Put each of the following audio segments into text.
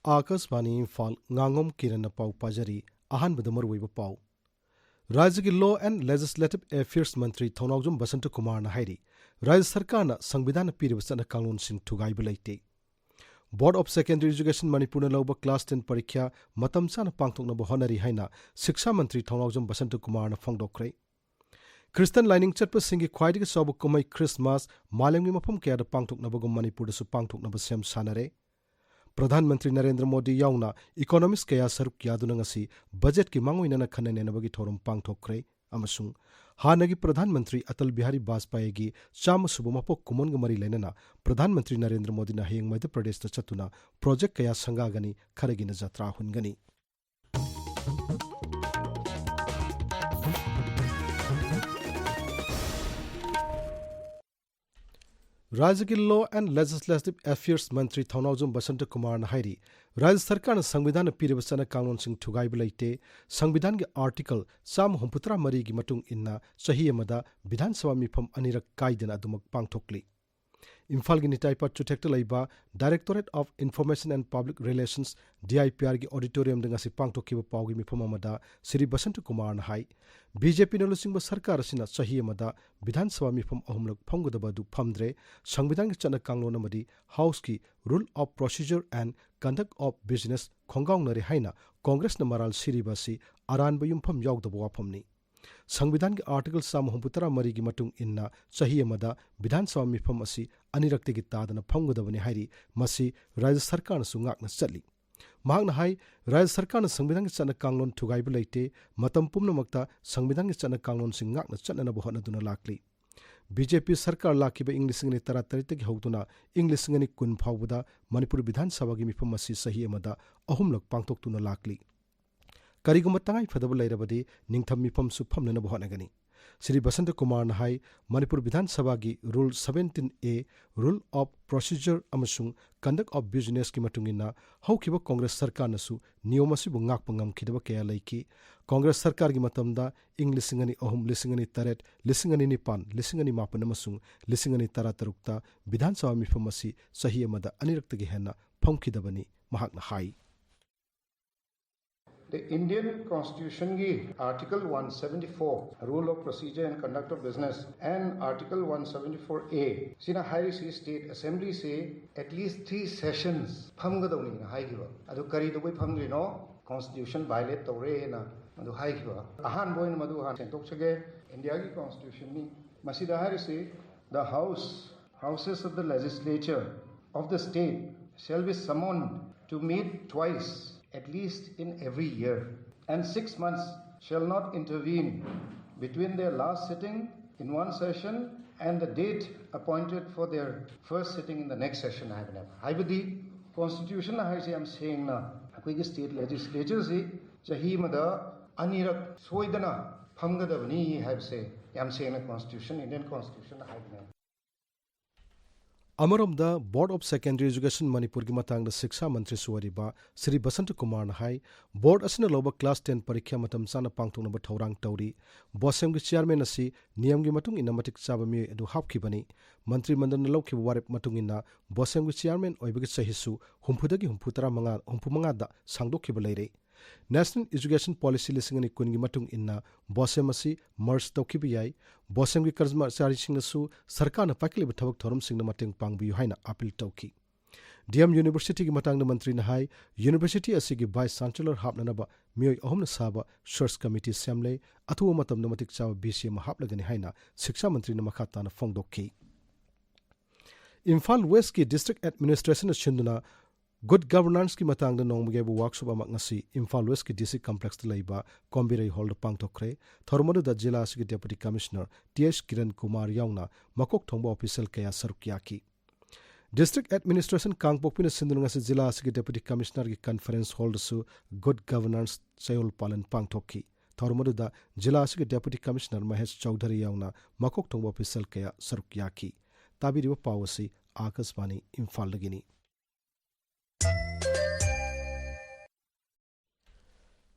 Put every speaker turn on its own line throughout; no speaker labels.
Akashvani Imphal Ngangom Kiran pau pajari ahanbada maruiba pau राज्य की law and legislative affairs मंत्री थौनागजुम बसंत कुमार ने हाइरी राज्य सरकार ने संविधान पीरिब चना कानून सिंह थुगाइब लेते board of secondary education Manipur ने लौब क्लास 10 परीक्षा मतम चाना पांगथोकनब होनरी हाइना शिक्षा मंत्री थौनागजुम बसंत कुमार ने फोंदोक्रे क्रिस्टियन लाइनिंग चटपसिंगी ख्वाइदगी चौब कुमई क्रिसमस मालेमगी मफम कयादा पांगथोकनबगुम मणिपुरदसु पांगथोकनब सेम सानरे प्रधानमंत्री नरेंद्र मोदी याउना इकोनॉमिक्स कया सरुक यादुना ngasi बजट की मांगोइनना खननेनबगी थोरम पांगथोक्रे अमसुंग हानगी प्रधानमंत्री अटल बिहारी वाजपेयी की चाम सुबमपो कुमोन गमरी लेनना प्रधानमंत्री नरेंद्र मोदी ना हेंग मध्य प्रदेश चतुना प्रोजेक्ट कया संगागनी खरगिन जत्रा हुनगनी राज्य की लॉ एंड लेजिस्लेटिव अफेयर्स मंत्री थौनागजुम बसंत कुमार ने हाइरी राज्य सरकार ने संविधान पीरिब चना कानून सिंह थुगाइब लेते संविधान के आर्टिकल 173 की मतुंग इन्ना चही अमदा विधानसभा मिफम अनिरक कायदना अदुमक पांगथोकली इम्फाल की निटाइपा चुथेक्ट लैबा directorate of information and public relations DIPR की ऑडिटोरियम दंगसी पांगथोकिब पाउगी मिफम अमदा श्री बसंत कुमार ने हाई बीजेपी न लुसिंग सरकार असिना चही अमदा विधानसभा मिफम अहुमलक फंगदबदु फमद्रे संविधान की चना कांगलोन अमदी हाउस की rule of procedure and conduct of business खोंगाउनरे हाइना कांग्रेस न मराल सिरिबासी अरानब युमफम याउदब वाफमनी संविधान के आर्टिकल 173 की मतुंग इन्ना चही अमदा विधानसभा मिफम असी अनिरक्ति की तादना फंगदबनी हाइरी मसी राज्य सरकार सुंगाकना चली महांगना हाई राज्य सरकार संविधान की चना कांगलोन थुगाइब लेते मतम पुम्नमक्ता संविधान की चना कांगलोन सिंगाकना चननब होनदुना लाकली बीजेपी सरकार लाखिब इंग्लिश तरा तरितगी हौतुना इंग्लिश कुन फाउबदा मणिपुर विधानसभा की मिफम असी सही अमदा अहुमलक पांगथोक्तुना लाकली करिगुम तंगाई फदब लेरबदी निंगथम मिफम सु फमननब होनगनी श्री बसंत कुमार ने हाई मणिपुर विधानसभा की rule 17A rule of procedure अमसुंग कंडक्ट ऑफ बिजनेस की मतुंगिना हौखिब कांग्रेस सरकार नसु नियम असिबु ngakpa ngamkhidaba kaya laiki Congress सरकार की मतमदा इंग 2003 2009 अमसुंग 2013 विधानसभा मिफम असी सही अमदा अनिरक्तगी हेना फंखिदबनी महाकना हाई
The Indian Constitution की Article 174 Rule of Procedure and Conduct of Business and Article 174A सिना हाई सी State Assembly से at least 3 sessions फमगदौनी ना हाई किवा अदु करी दो कोई फमद्रिनो Constitution violate तौरे ना अदु हाई किवा अहान बोइन मधु हान सेंटोक सके इंडिया की Constitution नी मसीदा हाई से the houses of the legislature of the state shall be summoned to meet twice at least in every year, and 6 months shall not intervene between their last sitting in one session and the date appointed for their first sitting in the next session. I believe Constitution I am saying na akoi state legislature se chahi mada anirak soidana phamgadabani have say am saying na Constitution Indian Constitution I believe
अमरोमदा board of secondary education Manipur की मतंग शिक्षा मंत्री सुवरीबा श्री बसंत कुमार ने हाई board असना लोब क्लास 10 परीक्षा मतम चाना पांगथोनब थौरांग तौरी बोसेम की चेयरमैन असी नियम की मतुंग इना मतिक चाबा मी अदु हापखिबनी मंत्री मंडल न लौखिब वारेप मतुंग इना बोसेम की चेयरमैन ओइबगी चहिसु हुमफुदगी हुमफुमंगा दा सांगदोखिब लेरे नेशनल एजुकेशन पॉलिसी लिसिंगनी कुनगी मतुंग इन्ना बोसेम असी मर्ज तौखिब याई बोसेम की कर्मचारीसिंगसु सरकार न पाकिलिब थबक theorem सिंगना Matang पांगबियु हाइना appeal तौखि DM university की मतंग मंत्री न हाई यूनिवर्सिटी असी की वाइस चांसलर हापननब मियोय अहुमन साबा सर्च कमिटी सेमले अथुव मतम न मतिक चाव बीसीएम हापलगनी हाइना शिक्षा मंत्री न मखाता न फोंगदोखि इम्फाल वेस्ट की डिस्ट्रिक्ट एडमिनिस्ट्रेशन छिंदुना गुड गवर्नेंस की मतंग नोंगेबु वर्कशॉप अमगसी इम्फाल वेस्ट की डिस्ट्रिक्ट कॉम्प्लेक्स लैबा कॉम्बिरई हॉल पांगथोखरे थोरमदुदा जिला की deputy commissioner TH Kiran Kumar याउना मकोक थोंबा ऑफिशियल कया सरुकियाकी डिस्ट्रिक्ट एडमिनिस्ट्रेशन कांगपोकपिन सिंधुंगसी जिला की डेप्यूटी कमिश्नर की कॉन्फ्रेंस हॉल सु गुड गवर्नेंस चयोल पालन पांगथोखी थोरमदुदा जिला की डेप्यूटी कमिश्नर महेश चौधरी याउना मकोक थोंबा ऑफिशियल कया सरुकियाकी ताबिरिबा पावसी आकाशवाणी इम्फाल लगिनी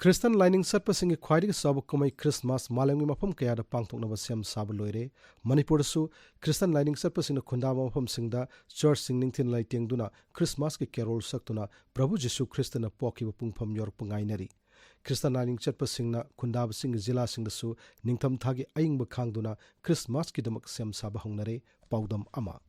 Christian lining satpasingi khwaidigi sabu kumai Christmas malemgi mafam kayada pangthoknaba sem sabu loire. Manipur su Christian lining satpasingna khundaba mafam singda church singningthin laitengduna Christmas ki carol saktuna Prabhu Jisu Christana pokiba pungpham yorpa ngainari. Christian lining satpasingna khundaba sing jila singdasu ningtham thagi aingba khangduna Christmas ki damak sem sabu hongnare paudam ama.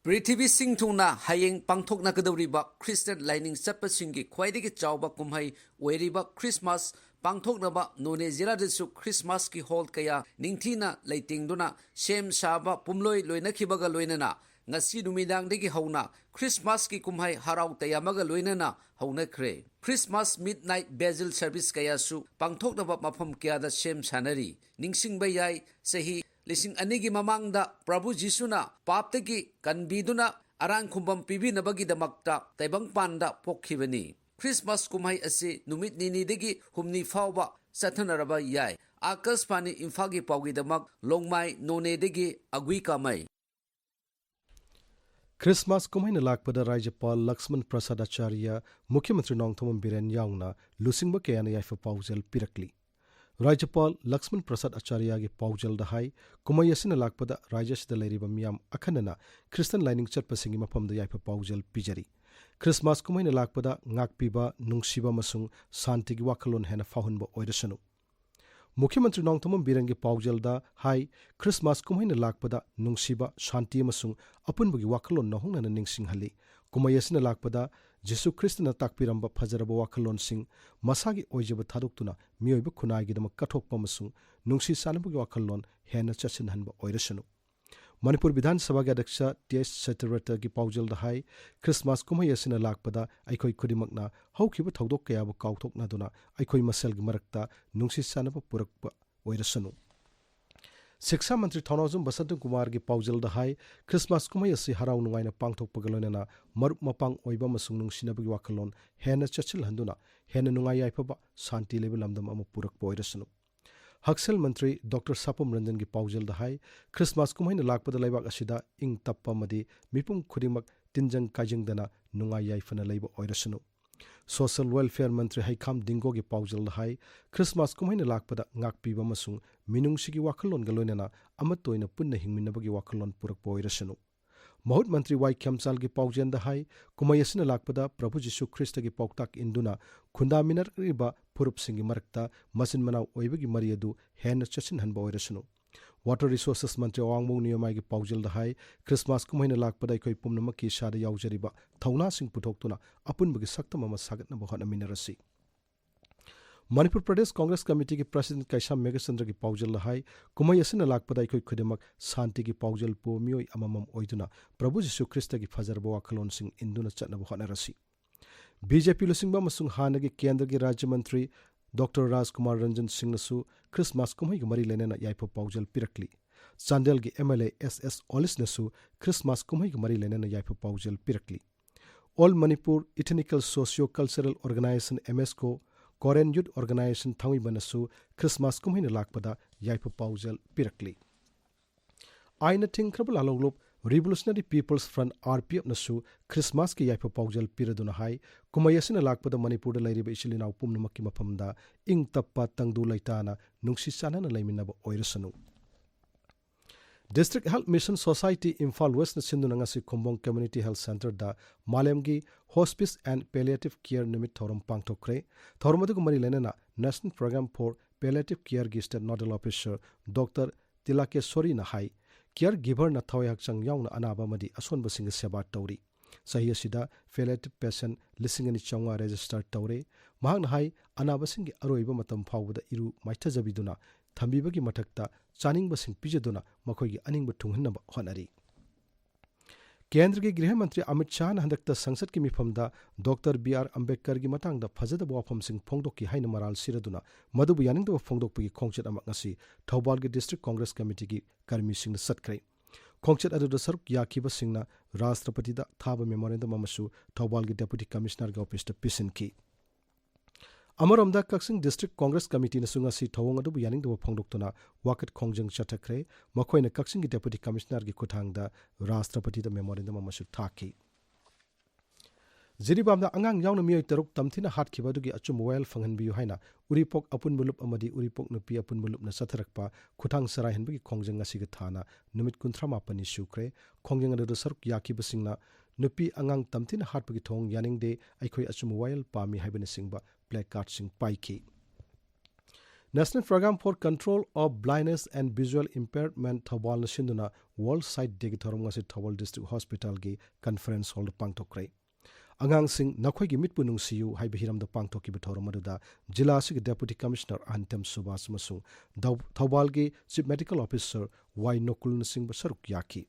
Prithibi sing thungna hayeng pangthokna kadawriba Christian lining satpasingi khwaidigi chawba kumhai oiriba Christmas pangthoknaba none jiladasu Christmas ki hall kaya ningthina leitingduna sem saba pumloi loinakhibaga loinana ngasi numidangdagi hauna Christmas ki kumhai harau tayamaga loinana haunakre. Christmas midnight basil service kaya su pangthoknaba mafam kayada sem sanari ningsingba yai sahi Lising anigi mamangda Prabhu Jisuna paptagi kanbiduna arang kumbam pibinabagi damakta taibang panda pokhibani. Christmas kumhai ase numit ninidagi humni fawba sathanaraba yai. Akaspani Imphal pawgi damak longmai nonedagi agui kamai.
Christmas kumhai na lakpada Rajapal Lakshman Prasad Acharya Mukhyamantri Nongthamam Biren yaungna lusingba kayana yaifa paujal pirakli. Rajapal Lakshman Prasad Acharya gi paujal da hai kumai asina lakpada Rajas da lairiba miyam akhanana Christian lining chatpasingi mafam da yaifa paujal pijari. Christmas kumai na lakpada ngakpiba nungsiba masung santigi wakalon hena fahunba oirasanu. Mukhyamantri Nongthamam Biren gi paujal da hai Christmas kumai na lakpada nungsiba shanti masung apunbagi wakalon na hongna ningsing hali. Kumai asina lakpada Jesu Christna takpiramba phajaraba wakalon sing masagi oijaba thaduktuna miyoiba khunai gidama kathokpa masung nungsi sanabagi wakalon hena chachin hanba oirasanu. Manipur Vidhan Sabha gi Adyaksha T.S. Satirata gi paujal da hai Christmas kumhai asina lakpada aikoi khudimakna haukiba thodok kayaba kauthokna duna aikoi masal gi marakta nungsi sanaba purakpa oirasanu. Shiksha Mantri Thaunawjum Basant Kumar gi paujal da hai Christmas kumai asi harau nungaina pangthokpaga loinana marup mapang oiba masung nungsinabagi wakalon hena chachil handuna hena nungai yaifaba shanti leba lamdam ama purakpa oirasanu. Haksel Mantri Dr. Sapam Ranjan gi paujal da hai Christmas kumai na lakpada laibak asida ing tappa madi mipum khudimak tinjang kajingdana nungai yaifana leiba oirasanu. Social Welfare Mantri Haikam Dingo gi paujal da hai Christmas kumai na lakpada ngakpiba masung minungsigi wakalon galoinana amatoina punna hingminabagi wakalon purakpa oirasanu. Mahut Mantri Y. Kyamsal gi paujen da hai kumai asina lakpada Prabhu Jisu Christa gi pauktak induna khunda minar riba purup singi marakta masin manau oibagi mariadu hena chachin hanba oirasanu. Water Resources Mantri Awangmung Niyamai gi paujal da hai Christmas kumai na lakpada ikoi pumnamaki shada yaujariba thauna sing putoktuna apunbagi saktam ama sagatnaba hotnaminarasi. Manipur Pradesh Congress Committee ki President Kaisham Megachandra ki paujal la hai kumai asina lakpada ikoi khudimak shanti ki paujal po mioi amamam oiduna Prabhu Jisu Christa ki fajarba wakalon sing induna chatnaba hotnarasi. BJP lusingba masung hanagi Kendra ki Rajya Mantri Dr. Rajkumar Ranjan Singh nasu Christmas kumai ki mari lenena yaipa paujal pirakli. Chandel ki MLA SS Olis nasu Christmas kumai ki mari lenena yaipa paujal pirakli. All Manipur Ethnical Socio-Cultural Organization MSCO Korean Youth Organization Thangi Banasu Christmas kumai na lakpada yaipa paujal pirakli. Aina Tinkrabal Alonglop Revolutionary People's Front RPF nasu Christmas ki yaipa paujal piraduna hai kumai asina lakpada Manipur da lairiba isilina pumnamakki mafamda ing tappa tangdu laitana nungsi sanana laiminaba oirasanu. District Health Mission Society Imphal West na sinduna ngasi Kumbong Community Health Center da Malemgi Hospice and Palliative Care Nimit Thorum Pangtokre Thorumadu mari lenena National Program for Palliative Care gi State Nodal Officer Dr. Tilakeswari na hai caregiver na thawai hakchang yaungna anaba madi asonba singa seba tawri sahi asida palliative patient lisingani changwa register tawre mahang hai anaba singi aroiba matam phawbada iru maithajabiduna thambibagi mathakta chaningba sing pijaduna makhoigi aningba thunghanaba honari. Kendra ki Griha Mantri Amit Shah na handakta Sangsad ki mifamda Dr. B.R. Ambedkar gi matangda phajadaba wafam sing phongdokki haina maral siraduna madubu yaningdaba phongdokpagi khongchat amak ngasi Thawbal gi District Congress Committee gi karmi singna satkrai. Khongchat aduda saruk yakiba singna Rashtrapati da thaba memorandum amasu Thawbal gi Deputy Commissioner gi office ta pisinki. Amaramda Kaksing District Congress Committee na sunga si thawong adubu yaningdaba phongdoktuna wakat khongjang chatakre makhoina Kaksing gi Deputy Commissioner gi kuthangda Rashtrapati da memorandum amasu thaki. Jiribamda angang yauna miyoi taruk tamthina hatkibadugi achum wail fanghanbiyu haina uripok apun bulup amadi uripok nupi apun bulup na satharakpa khutang sarai hanbagi khongjang asiga thana numit 38 sukre khongjang adu saruk yakibasingna nupi angang tamthina hatbagi thong yaningde aikhoi achum wail pami haibani singba placard sing paiki. National Program for Control of Blindness and Visual Impairment Thawal na sinduna World Sight Day gi thorom ngasi Thawal District Hospital gi conference hall pangtokre. Angang sing nakhoi gi mitpu nungsiyu haiba hiram da pangtokki bi thorom aduda Jila sig Deputy Commissioner Antem Subas masung Thawal gi Chief Medical Officer Y Nokul sing basaruk yaki.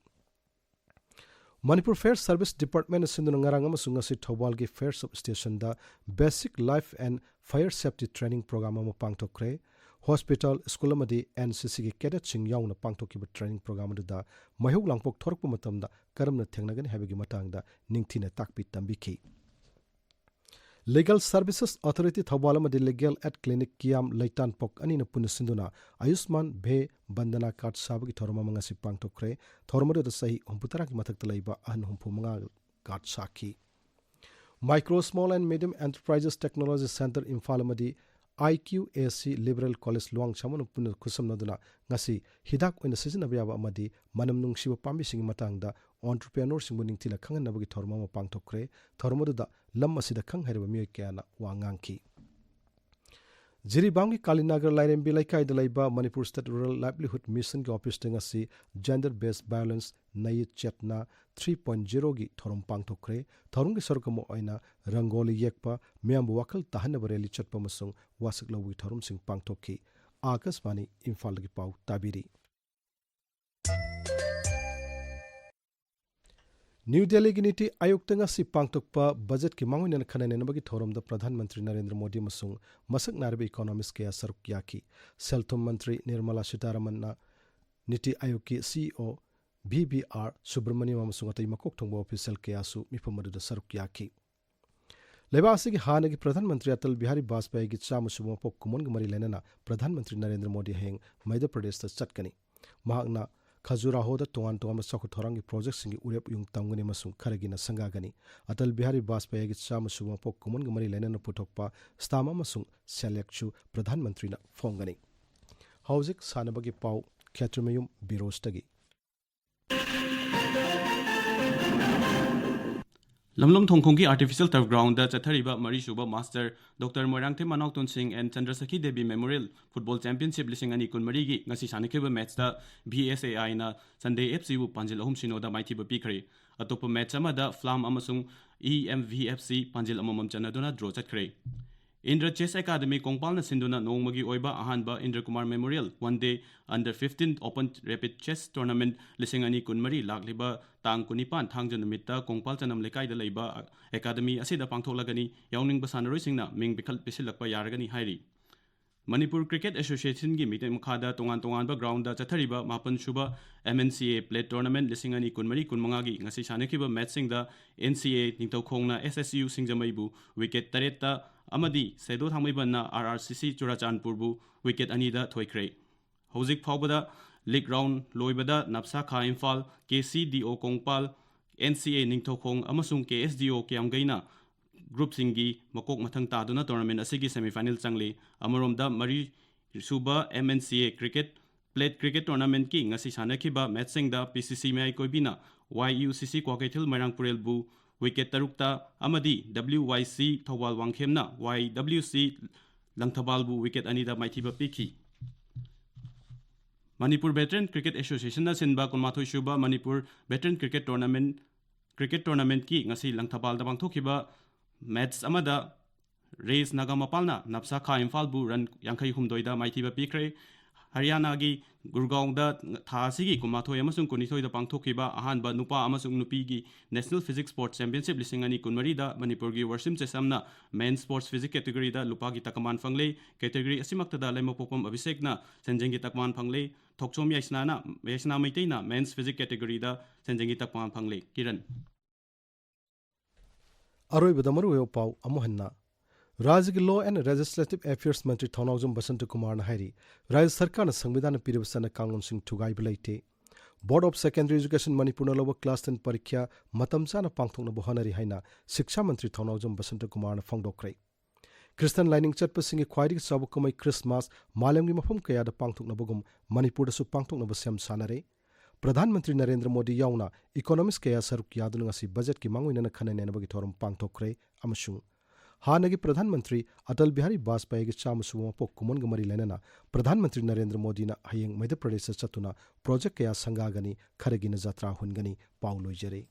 Manipur Fair Service Department sinduna ngarang amasung ngasi Thawal gi Fair Substation da Basic Life and Fire Safety Training Program ama pangtokre. Hospital, school amadi NCC ki cadet sing yauna pangtokki training program da mahuk langpok thorkpa matamda karamna thengnagani habigi matangda ningthina takpi tambiki. Legal Services Authority Thawal amadi Legal at Clinic Kiam Leitan Pok anina punasinduna Ayushman Bhe Bandana Card sabagi thorma mangasi pangtokre thormadu da sahi humputara ki mathakta laiba an humpu manga card saki. Micro Small and Medium Enterprises Technology Center Imphal amadi IQAC Liberal College Luang Chamanu Puna Kusamnaduna ngasi hidak oina sizinabiyaba amadi manam nungsiba pambising matangda entrepreneur sing buning tina khanganabagi thorma ma pangthokre thormaduda lam asida khang hariba miyoi kayana wangangki. Jiribamgi Kalinagar Lairembi Laikai Dalaiba Manipur State Rural Livelihood Mission ki office ngasi Gender Based Violence Nai Chetna 3.0 gi thorom pangthokre thorungi sorkamo oina rangoli yekpa miyambu wakal tahana bareli chatpa masung wasik lawi thorum sing pangthokki. Akasmani Imphal gi pau tabiri. New Delhi gi niti ayuk tanga si pangtokpa budget ki manguinen khanane nabagi thorom da Pradhan Mantri Narendra Modi masung masak narbe economics ke saruk yaki Selthum Mantri Nirmala Sitaraman na niti ayuk ki CEO BBR Subramaniam amasung atai makok thongba official ke asu mifamadu da saruk yaki. Lebasi ki hana ki Pradhan Mantri Atal Bihari Vajpayee gi chama subama pok kumon gi mari lenana Pradhan Mantri Narendra Modi heng Madhya Pradesh ta chatkani. Mahakna Khajuraho da tongan tongan masakhu thorangi project singi urep yung tamgani masung kharagina sangagani Atal Bihari Vajpayee gi chama subama pok kumon gi mari lenana puthokpa stama masung selekchu Pradhan Mantri na phongani. Hauzik sanabagi pau Khetramayum Birosh tagi.
Lamlom Thongkhong ki artificial turf ground da chathariba mari suba master Dr. Moirangthe Manaktun Singh and Chandrasakhi Devi Memorial Football Championship lising ani kun mari gi ngasi sanikhiba match da BSAI na Sunday FC bu panjil ahum sino da maithiba pikre atopa match ama da Flam amasung EMVFC panjil amamam chanaduna draw chatkre. Indra Chess Academy Kongpal na sinduna nongmagi oiba ahanba Indra Kumar Memorial one day under 15 Open Rapid Chess Tournament lising ani kunmari lakliba tang kunipan thangjan numita Kongpal chanam lekai da leiba Academy asida pangtholagani yawning basanaroi singna ming bikhal pisilakpa yaragani hairi. Manipur Cricket Association gi meeting makhada tongan ba ground da chathariba mapan suba MNCA Plate Tournament lising ani kunmari kunmanga gi ngasi sanekiba matching da NCA ningtaukhongna SSU singjamaibu wicket tareta amadi Sedo Thangmaibanna RRCC Churachandpur bu wicket anida thoikre. Hauzik phawbada league round loibada Napsa Kha Imphal KCDO Kongpal NCA ningtaukhong amasung KSDO Kiamgaina group singi makok mathang taduna tournament asigi semi-final changli amaromda mari suba MNCA cricket plate cricket tournament ki ngasi sanakhiba matching da PCC mai koibina YUCC Kwakaithil Marangpurel bu wicket tarukta amadi WYC Thawal Wangkhemna YWC Langthabal bu wicket anida maithiba pikhi. Manipur Veteran Cricket Association na sinba kunmathoi suba Manipur Veteran Cricket Tournament ki ngasi Langthabal da bangthokiba match amada race nagamapalna Napsa Kha Imphal bu run yankhai humdoida maithiba pikre. Haryana gi Gurgaon da thasigi kumathoi amasung kunithoi da pangthokiba ahanba nupa amasung nupi gi National Physics Sports Championship lising ani kunmari da Manipur gi Warsim Chesamna men's sports physics category da lupa gi takman phangle category asimakta da laimopopam Abhishek na senjengi takman phangle thokchom yaisna maiteina men's physics category da senjengi takman phangle Kiran
Aroi badamaru yo pau amohanna Rajya ki Law and Legislative Affairs Mantri Thonawjum Basanta Kumar na hairi Rajya Sarkar na Sangvidhan piribasana kangun sing thugai belaite board of secondary education Manipur लब class 10 परीक्षा मतम चाना पांगथोकनब होनारि हाइना शिक्षा मंत्री थौनावजम बसंत कुमार फोंदोक्रे Christian lining चटपसिंग ख्वाइदि चाब कुमै क्रिसमस मालेमगी मफम कयादा पांगथोकनबगुम मणिपुरदसु पांगथोकनब सेम सानरे प्रधानमंत्री नरेंद्र मोदी यावना इकोनॉमिक्स कया सरुक यादुन ngasi बजट की मांगोइनना खनैनेनबगी थोरम पांगथोक्रे अमसुंग हानगी प्रधानमंत्री अटल बिहारी वाजपेयी की चामसुम पोक कुमन गमरी लेना प्रधानमंत्री नरेंद्र मोदी ना हयेंग मध्य प्रदेश चतुना प्रोजेक्ट कया संगागनी खरगी न जात्रा हुनगनी पाउ लोइजरे।